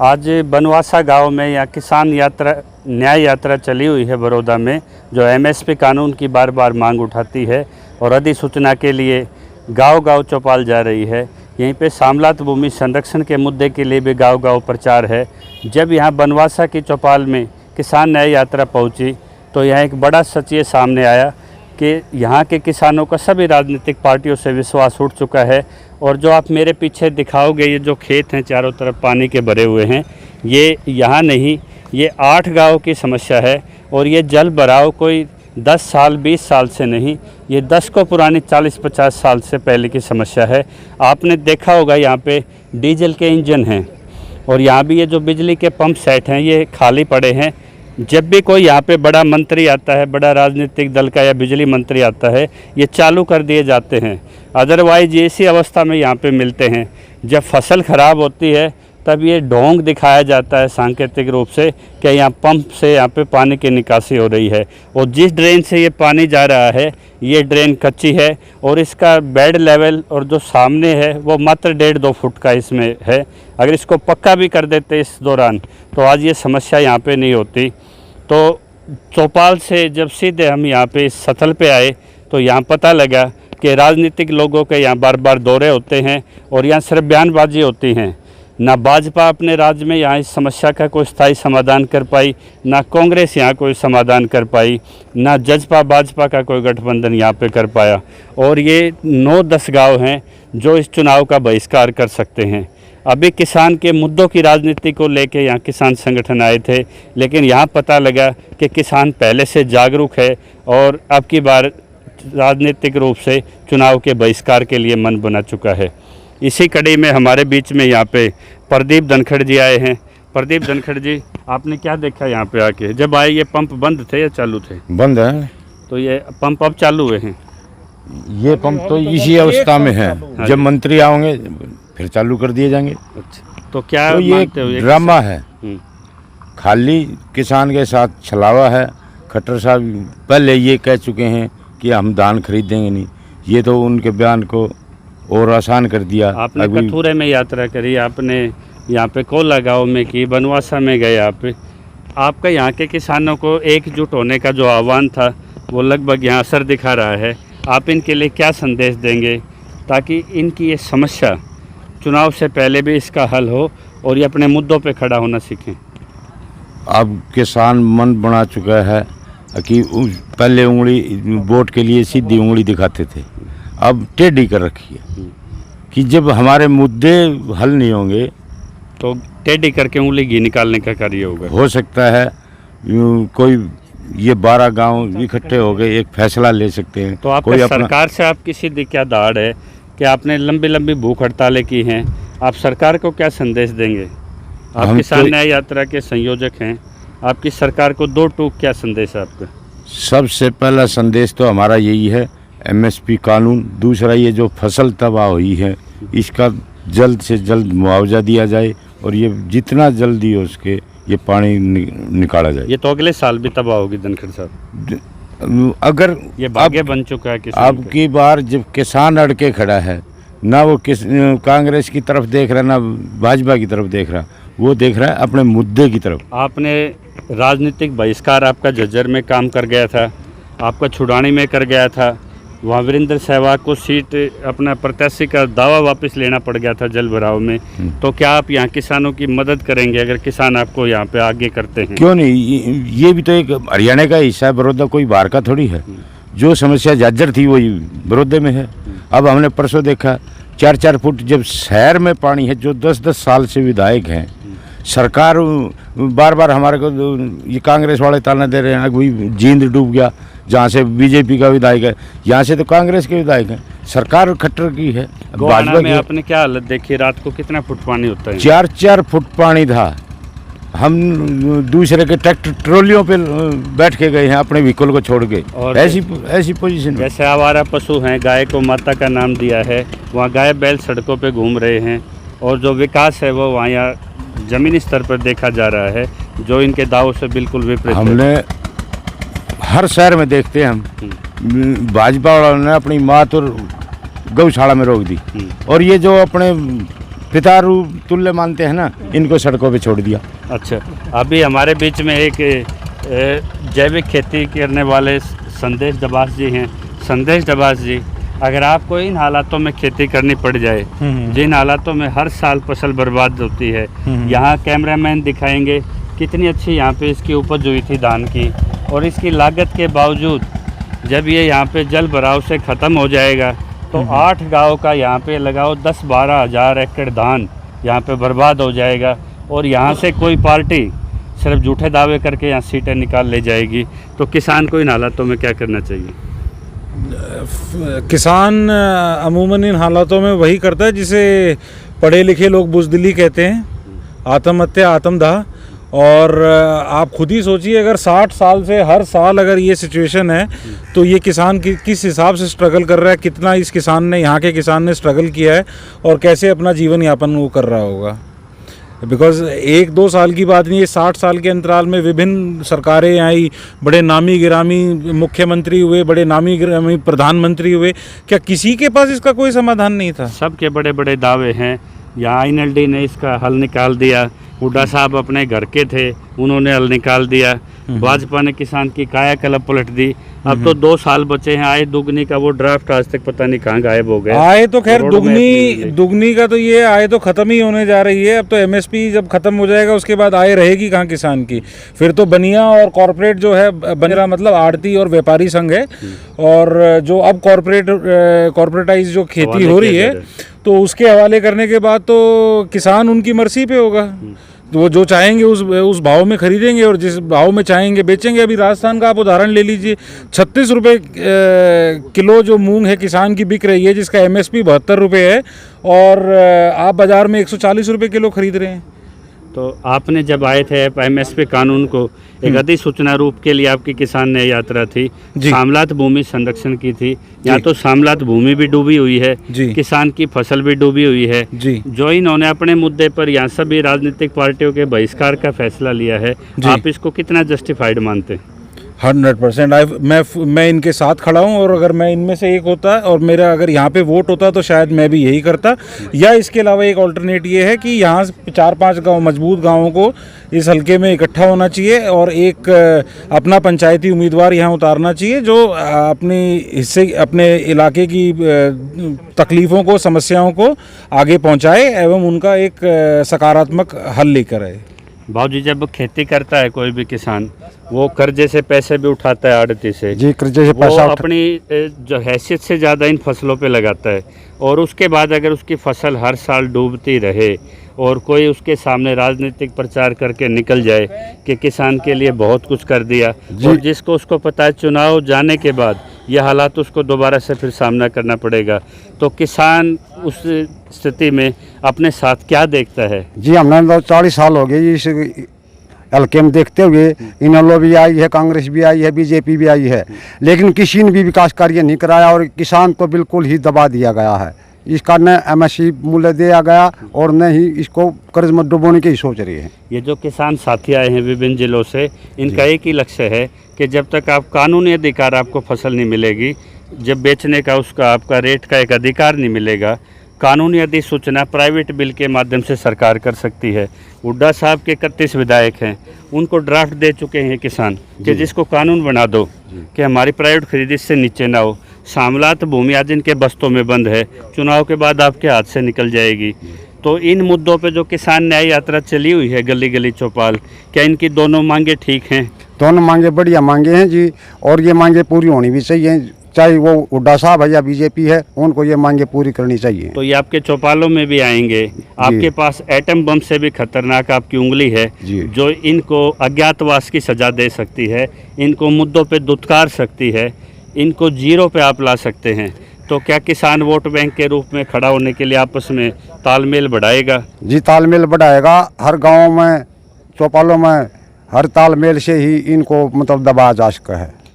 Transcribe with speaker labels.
Speaker 1: आज बनवासा गांव में यहाँ किसान यात्रा न्याय यात्रा चली हुई है बड़ौदा में, जो एमएसपी कानून की बार बार मांग उठाती है और अधिसूचना के लिए गांव-गांव चौपाल जा रही है। यहीं पे सामलात भूमि संरक्षण के मुद्दे के लिए भी गांव-गांव प्रचार है। जब यहाँ बनवासा की चौपाल में किसान न्याय यात्रा पहुँची तो यहाँ एक बड़ा सच ये सामने आया कि यहाँ के किसानों का सभी राजनीतिक पार्टियों से विश्वास उठ चुका है। और जो आप मेरे पीछे दिखाओगे, ये जो खेत हैं चारों तरफ पानी के भरे हुए हैं, ये यहाँ नहीं, ये 8 गांव की समस्या है। और ये जल भराव कोई 10 साल 20 साल से नहीं, ये 10 को पुरानी 40-50 साल से पहले की समस्या है। आपने देखा होगा यहाँ पे डीजल के इंजन हैं और यहाँ भी ये जो बिजली के पंप सेट हैं ये खाली पड़े हैं। जब भी कोई यहाँ पे बड़ा मंत्री आता है, बड़ा राजनीतिक दल का या बिजली मंत्री आता है, ये चालू कर दिए जाते हैं। अदरवाइज ये इसी अवस्था में यहाँ पे मिलते हैं। जब फसल ख़राब होती है तब ये ढोंग दिखाया जाता है सांकेतिक रूप से कि यहाँ पंप से यहाँ पे पानी की निकासी हो रही है। और जिस ड्रेन से ये पानी जा रहा है ये ड्रेन कच्ची है और इसका बेड लेवल और जो सामने है वो मात्र 1.5-2 फुट का इसमें है। अगर इसको पक्का भी कर देते इस दौरान तो आज ये समस्या यहाँ पे नहीं होती। तो चौपाल से जब सीधे हम यहाँ पे इस स्थल पे आए तो यहाँ पता लगा कि राजनीतिक लोगों के यहाँ बार बार दौरे होते हैं और यहाँ सिर्फ बयानबाजी होती हैं। ना भाजपा अपने राज्य में यहाँ इस समस्या का कोई स्थायी समाधान कर पाई, ना कांग्रेस यहाँ कोई समाधान कर पाई, ना जजपा भाजपा का कोई गठबंधन यहाँ पे कर पाया। और ये 9-10 गांव हैं जो इस चुनाव का बहिष्कार कर सकते हैं। अभी किसान के मुद्दों की राजनीति को लेके यहाँ किसान संगठन आए थे, लेकिन यहाँ पता लगा कि किसान पहले से जागरूक है और अब की बार राजनीतिक रूप से चुनाव के बहिष्कार के लिए मन बना चुका है। इसी कड़ी में हमारे बीच में यहाँ पे प्रदीप धनखड़ जी आए हैं। प्रदीप धनखड़ जी, आपने क्या देखा यहाँ पे आके? जब आए ये पंप बंद थे या चालू थे?
Speaker 2: बंद है।
Speaker 1: तो ये पंप अब चालू हुए हैं?
Speaker 2: ये पंप तो इसी अवस्था में है, जब मंत्री आओगे फिर चालू कर दिए जाएंगे।
Speaker 1: अच्छा, तो क्या
Speaker 2: तो ये ड्रामा है, खाली किसान के साथ छलावा है। खट्टर साहब पहले ये कह चुके हैं कि हम धान खरीदेंगे नहीं, ये तो उनके बयान को और आसान कर दिया।
Speaker 1: आपने कथूरे में यात्रा करी, आपने यहाँ पे कोला गांव में की, बनवासा में गए आप। आपका यहाँ के किसानों को एकजुट होने का जो आह्वान था वो लगभग यहाँ असर दिखा रहा है। आप इनके लिए क्या संदेश देंगे ताकि इनकी ये समस्या चुनाव से पहले भी इसका हल हो और ये अपने मुद्दों पे खड़ा होना सीखें?
Speaker 2: अब किसान मन बना चुका है कि पहले उंगली वोट के लिए सीधी उंगली दिखाते थे, अब टेढ़ी कर रखी है कि जब हमारे मुद्दे हल नहीं होंगे
Speaker 1: तो टेढ़ी करके उंगली घी निकालने का कार्य होगा।
Speaker 2: हो सकता है कोई ये 12 गांव इकट्ठे हो गए एक फैसला ले सकते हैं।
Speaker 1: तो आपका सरकार से आपकी सीधी क्या दाड़ है कि आपने लंबी लंबी भूख हड़तालें की हैं, आप सरकार को क्या संदेश देंगे? आप किसान न्याय यात्रा के संयोजक हैं, आपकी सरकार को 2 टूक क्या संदेश है आपका?
Speaker 2: सबसे पहला संदेश तो हमारा यही है, एमएसपी कानून। दूसरा, ये जो फसल तबाह हुई है इसका जल्द से जल्द मुआवजा दिया जाए और ये जितना जल्दी हो सके ये पानी निकाला जाए।
Speaker 1: ये तो अगले साल भी तबाह होगी धनखड़ साहब,
Speaker 2: अगर
Speaker 1: ये भाग्य बन चुका है किसान।
Speaker 2: अब की बार जब किसान अड़के खड़ा है, ना वो कांग्रेस की तरफ देख रहा, ना भाजपा की तरफ देख रहा, वो देख रहा है अपने मुद्दे की तरफ।
Speaker 1: आपने राजनीतिक बहिष्कार आपका झज्जर में काम कर गया था, आपका छुड़ानी में कर गया था, वहाँ वीरेंद्र सहवाग को सीट अपना प्रत्याशी का दावा वापस लेना पड़ गया था जल भराव में। तो क्या आप यहाँ किसानों की मदद करेंगे अगर किसान आपको यहाँ पे आगे करते हैं?
Speaker 2: क्यों नहीं, ये भी तो एक हरियाणा का हिस्सा है, बड़ौदा कोई बाहर का थोड़ी है। जो समस्या झज्जर थी वही बड़ौदे में है। अब हमने परसों देखा 4-4 फुट जब शहर में पानी है, जो 10-10 साल से विधायक हैं, सरकार बार बार हमारे को ये कांग्रेस वाले ताना दे रहे हैं, अभी जींद डूब गया जहाँ से बीजेपी का विधायक है, यहाँ से तो कांग्रेस के विधायक हैं। सरकार खट्टर की है,
Speaker 1: भाजपा में। आपने क्या हालत देखी, रात को कितना फुट पानी होता है?
Speaker 2: 4-4 फुट पानी था। हम दूसरे के ट्रैक्टर ट्रॉलियों पे बैठ के गए हैं अपने व्हीकल को छोड़ के। ऐसी पोजीशन।
Speaker 1: जैसे आवारा पशु हैं, गाय को माता का नाम दिया है, वहाँ गाय बैल सड़कों पे घूम रहे हैं और जो विकास है वो वहाँ जमीनी स्तर पर देखा जा रहा है, जो इनके दावों से बिल्कुल विपरीत।
Speaker 2: हमने हर शहर में देखते हैं हम, भाजपा वालों ने अपनी मात और गौशाला में रोक दी। और ये जो अपने पिता रूप तुल्य मानते हैं ना, इनको सड़कों पे छोड़ दिया।
Speaker 1: अच्छा, अभी हमारे बीच में एक जैविक खेती करने वाले संदेश डबास जी हैं। संदेश डबास जी, अगर आपको इन हालातों में खेती करनी पड़ जाए, जिन हालातों में हर साल फसल बर्बाद होती है, यहाँ कैमरामैन दिखाएंगे कितनी अच्छी यहाँ पे इसकी उपज हुई थी धान की, और इसकी लागत के बावजूद जब ये यहाँ पे जल भराव से ख़त्म हो जाएगा तो 8 गांव का यहाँ पे लगाओ 10-12 हज़ार एकड़ धान यहाँ पे बर्बाद हो जाएगा, और यहाँ से कोई पार्टी सिर्फ झूठे दावे करके यहाँ सीटें निकाल ले जाएगी। तो किसान को इन हालातों में क्या करना चाहिए?
Speaker 3: किसान अमूमन इन हालातों में वही करता है जिसे पढ़े लिखे लोग बुज़दिली कहते हैं, आत्महत्या, आत्मदाह। और आप खुद ही सोचिए, अगर 60 साल से हर साल अगर ये सिचुएशन है तो ये किसान किस हिसाब से स्ट्रगल कर रहा है, कितना इस किसान ने, यहाँ के किसान ने स्ट्रगल किया है और कैसे अपना जीवन यापन वो कर रहा होगा। बिकॉज़ 1-2 साल की बात नहीं है, 60 साल के अंतराल में विभिन्न सरकारें आई, बड़े नामी गिरामी मुख्यमंत्री हुए, बड़े नामी गिरामी प्रधानमंत्री हुए, क्या किसी के पास इसका कोई समाधान नहीं था?
Speaker 1: सबके बड़े बड़े दावे हैं। यहाँ INLD ने इसका हल निकाल दिया, हुड्डा साहब अपने घर के थे, उन्होंने हल निकाल दिया, भाजपा ने किसान की कायाकल्प पलट दी। अब तो 2 साल बचे हैं, आय दुगनी का वो ड्राफ्ट आज तक पता नहीं कहाँ गायब हो गया।
Speaker 3: आय तो खैर दुगनी का तो ये आय तो खत्म ही होने जा रही है। अब तो MSP जब खत्म हो जाएगा उसके बाद आय रहेगी कहाँ किसान की? फिर तो बनिया और कॉरपोरेट जो है, बनिया मतलब आड़ती और व्यापारी संघ है, और जो अब कॉरपोरेटाइज जो खेती हो रही है तो उसके हवाले करने के बाद तो किसान उनकी मर्जी पे होगा। तो वो जो चाहेंगे उस भाव में खरीदेंगे और जिस भाव में चाहेंगे बेचेंगे। अभी राजस्थान का आप उदाहरण ले लीजिए, 36 रुपये किलो जो मूंग है किसान की बिक रही है, जिसका MSP 72 रुपये है, और आप बाज़ार में 140 रुपये किलो खरीद रहे हैं।
Speaker 1: तो आपने जब आए थे MSP कानून को एक अधिसूचना रूप के लिए आपकी किसान न्याय यात्रा थी, सामलात भूमि संरक्षण की थी। यहाँ तो सामलात भूमि भी डूबी हुई है, किसान की फसल भी डूबी हुई है। जो इन्होंने अपने मुद्दे पर यहाँ सभी राजनीतिक पार्टियों के बहिष्कार का फैसला लिया है, आप इसको कितना जस्टिफाइड मानते हैं?
Speaker 3: 100% मैं इनके साथ खड़ा हूँ, और अगर मैं इनमें से एक होता और मेरा अगर यहाँ पे वोट होता तो शायद मैं भी यही करता। या इसके अलावा एक ऑल्टरनेट ये है कि यहाँ 4-5 गांव, मजबूत गांवों को इस हलके में इकट्ठा होना चाहिए और एक अपना पंचायती उम्मीदवार यहाँ उतारना चाहिए जो अपने इलाके की तकलीफ़ों को, समस्याओं को आगे पहुँचाए एवं उनका एक सकारात्मक हल लेकर आए।
Speaker 1: बाबूजी, जब खेती करता है कोई भी किसान, वो कर्जे से पैसे भी उठाता है आड़ती से,
Speaker 3: जी, कर्जे से पैसा
Speaker 1: अपनी जो हैसियत से ज़्यादा इन फसलों पे लगाता है, और उसके बाद अगर उसकी फसल हर साल डूबती रहे और कोई उसके सामने राजनीतिक प्रचार करके निकल जाए कि किसान के लिए बहुत कुछ कर दिया, और जिसको उसको पता है चुनाव जाने के बाद यह हालात उसको दोबारा से फिर सामना करना पड़ेगा, तो किसान उस स्थिति में अपने साथ क्या देखता है?
Speaker 4: जी, हमने 40 साल हो गए इस हल्के में देखते हुए। इनेलो भी आई है, कांग्रेस भी आई है, BJP भी आई है, लेकिन किसी ने भी विकास कार्य नहीं कराया और किसान तो बिल्कुल ही दबा दिया गया है। इसका न MSP मूल्य दिया गया और न ही इसको कर्ज में डुबोने की सोच रही है।
Speaker 1: ये जो किसान साथी आए हैं विभिन्न जिलों से, इनका एक ही लक्ष्य है कि जब तक आप कानूनी अधिकार, आपको फसल नहीं मिलेगी, जब बेचने का उसका आपका रेट का एक अधिकार नहीं मिलेगा, कानूनी अधिसूचना प्राइवेट बिल के माध्यम से सरकार कर सकती है। हुड्डा साहब के 31 विधायक हैं, उनको ड्राफ्ट दे चुके हैं किसान कि जिसको कानून बना दो कि हमारी प्राइवेट खरीद इससे नीचे ना हो। सामलात भूमि आज इनके बस्तों में बंद है, चुनाव के बाद आपके हाथ से निकल जाएगी। तो इन मुद्दों पे जो किसान न्याय यात्रा चली हुई है गली गली चौपाल, क्या इनकी दोनों मांगे ठीक हैं?
Speaker 4: दोनों मांगे बढ़िया मांगे हैं जी, और ये मांगे पूरी होनी भी चाहिए, चाहे वो हुड्डा साहब है या BJP है, उनको ये मांगे पूरी करनी चाहिए।
Speaker 1: तो ये आपके चौपालों में भी आएंगे। आपके पास एटम बम से भी खतरनाक आपकी उंगली है जो इनको अज्ञातवास की सजा दे सकती है, इनको मुद्दों पे दुत्कार सकती है, इनको जीरो पे आप ला सकते हैं। तो क्या किसान वोट बैंक के रूप में खड़ा होने के लिए आपस में तालमेल बढ़ाएगा?
Speaker 4: जी, तालमेल बढ़ाएगा। हर गाँव में, चौपालों में हर तालमेल से ही इनको मतलब दबाया जा सका है।